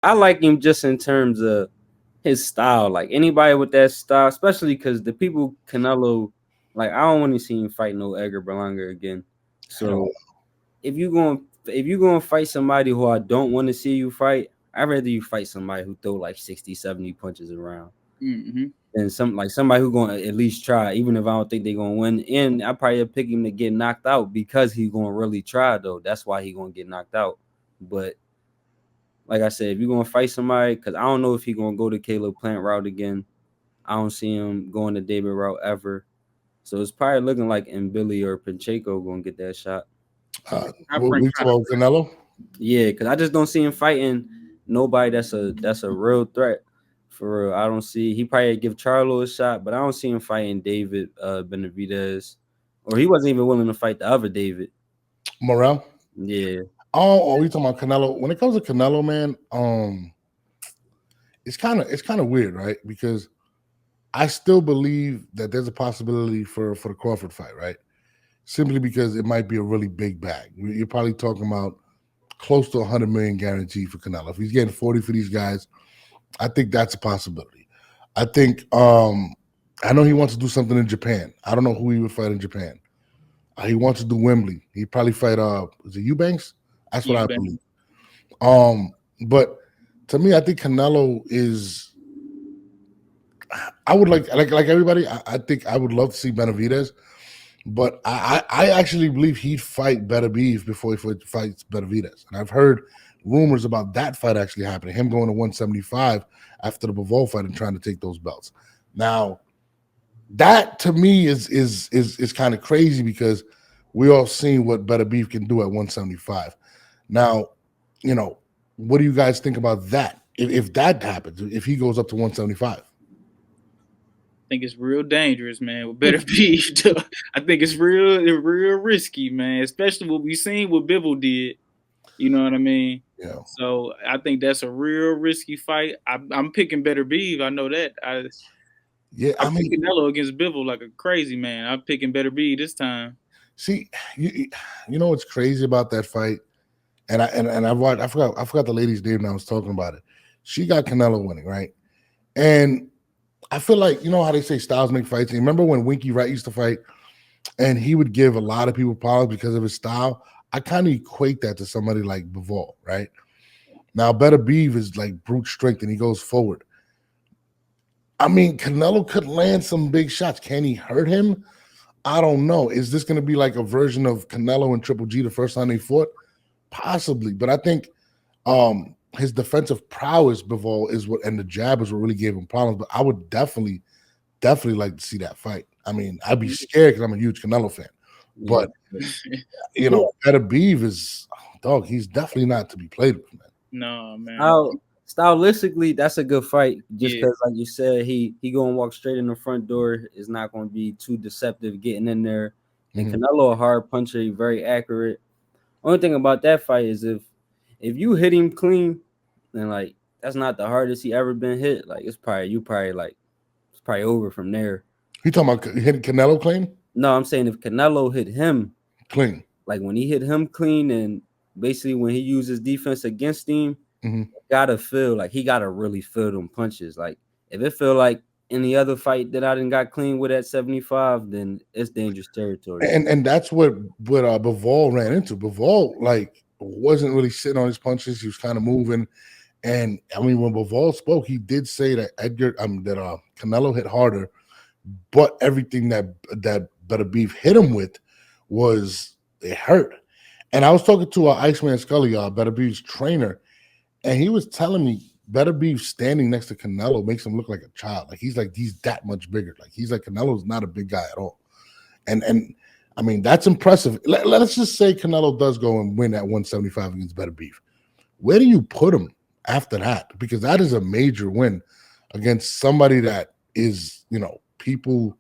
I like him just in terms of his style. Like anybody with that style, especially because the people Canelo, like I don't want to see him fight no Edgar Berlanga again. Hell So if you going to fight somebody who I don't want to see you fight, I'd rather you fight somebody who throw like 60, 70 punches around. Mm-hmm. And somebody who gonna at least try, even if I don't think they're gonna win. And I probably pick him to get knocked out because he's gonna really try though. That's why he gonna get knocked out. But like I said, if you're gonna fight somebody, because I don't know if he's gonna go the Caleb Plant route again. I don't see him going the David route ever. So it's probably looking like Billy or Pacheco gonna get that shot. no. I bring We talk about Canelo. Yeah, because I just don't see him fighting nobody that's a real threat. For real. I don't see he probably give Charlo a shot, but I don't see him fighting David Benavidez. Or he wasn't even willing to fight the other David. Morel. Yeah. Oh, we talking about Canelo. When it comes to Canelo, man, it's kind of weird, right? Because I still believe that there's a possibility for the Crawford fight, right? Simply because it might be a really big bag. You're probably talking about close to 100 million guaranteed for Canelo. If he's getting 40 for these guys, I think that's a possibility. I think I know he wants to do something in Japan. I don't know who he would fight in Japan. He wants to do Wembley. He'd probably fight is it Eubanks? That's what you I back. believe. Um, but to me, I think Canelo is. I would like everybody. I think I would love to see Benavidez, but I actually believe he'd fight Beterbiev before fights Benavidez, and I've heard rumors about that fight actually happening. Him going to 175 after the Bivol fight and trying to take those belts. Now that to me is kind of crazy because we all seen what Beterbiev can do at 175. Now, you know, what do you guys think about that? If that happens, if he goes up to 175. Think it's real dangerous, man. With better be, I think it's real risky, man. Especially what we seen what Bivol did. You know what I mean? Yeah. So I think that's a real risky fight. I'm picking better Beeve. I know that. Yeah, I'm I mean, picking Canelo against Bivol like a crazy man. I'm picking better Beeve this time. see, you know what's crazy about that fight? And I watched, I forgot the lady's name that was talking about it. She got Canelo winning, right? And I feel like you know how they say styles make fights. And remember when Winky Wright used to fight, and he would give a lot of people problems because of his style. I kind of equate that to somebody like Bivol, right? Now, Better Beeve is like brute strength, and he goes forward. I mean, Canelo could land some big shots. Can he hurt him? I don't know. Is this going to be like a version of Canelo and Triple G the first time they fought? Possibly, but I think his defensive prowess, Bivol, is what, and the jab is what really gave him problems. But I would definitely like to see that fight. I mean, I'd be scared because I'm a huge Canelo fan, Yeah. but you know, Better Beeve is dog. He's definitely not to be played with, man. No, man. Style, stylistically, that's a good fight. Just Yeah. because, like you said, he gonna walk straight in the front door. Is not gonna be too deceptive getting in there. And Mhm. Canelo a hard puncher, he very accurate. Only thing about that fight is if you hit him clean, then like that's not the hardest he ever been hit. Like it's probably like it's probably over from there. You talking about hitting Canelo clean? No, I'm saying if Canelo hit him, Clean. like when he hit him clean and basically when he uses defense against him, Hmm. gotta feel like he gotta really feel them punches. Like if it feel like any other fight that I didn't got clean with at 75, then it's dangerous territory. And that's what Bivol ran into. Bivol like wasn't really sitting on his punches. He was kind of moving. And I mean, when Bivol spoke, he did say that Canelo hit harder, but everything that Better Beef hit him with was it hurt. And I was talking to Iceman Scully, Better Beef's trainer, and he was telling me Better Beef standing next to Canelo makes him look like a child. Like he's that much bigger. Like he's like Canelo's not a big guy at all. And I mean that's impressive. Let's just say Canelo does go and win at 175 against Better Beef. Where do you put him after that? Because that is a major win against somebody that is, you know, people.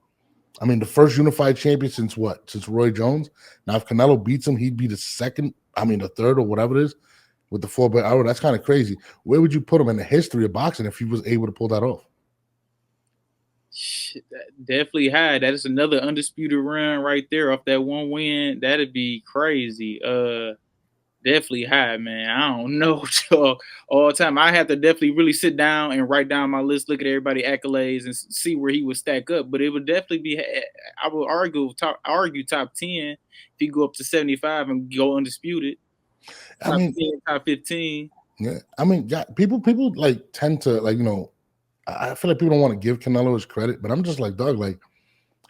I mean, the first unified champion since what? Since Roy Jones. Now, if Canelo beats him, he'd be the second. I mean, the third or whatever it is with the 4-bit hour. That's kind of crazy. Where would you put him in the history of boxing if he was able to pull that off? Definitely high. That is another undisputed run right there off that one win. That'd be crazy. definitely high, man. I don't know all the time. I have to definitely really sit down and write down my list, look at everybody accolades, and see where he would stack up. But it would definitely be. I would argue top 10 if you go up to 75 and go undisputed. I Top mean, 10, top 15. yeah, I mean, yeah, people like tend to like, I feel like people don't want to give Canelo his credit, but I'm just like, dog, like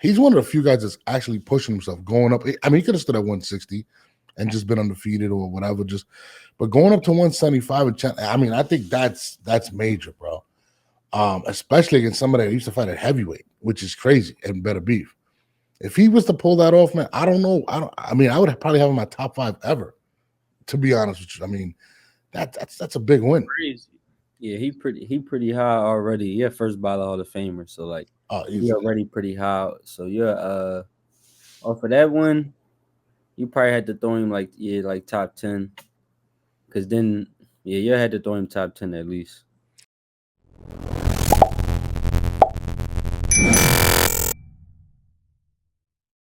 he's one of the few guys that's actually pushing himself, going up. I mean, he could have stood at 160 and just been undefeated or whatever, but going up to 175 and I mean, I think that's major, bro. Especially against somebody that used to fight at heavyweight, which is crazy, and Beterbiev. If he was to pull that off, man, I don't know. I mean, I would probably have him in my top 5 ever, to be honest with you. I mean, that's a big win. Crazy. Yeah, he pretty high already. Yeah, first ballot Hall of Famer. So like, he already pretty high. So you're off of that one, you probably had to throw him like top 10. Cause then you had to throw him top 10 at least.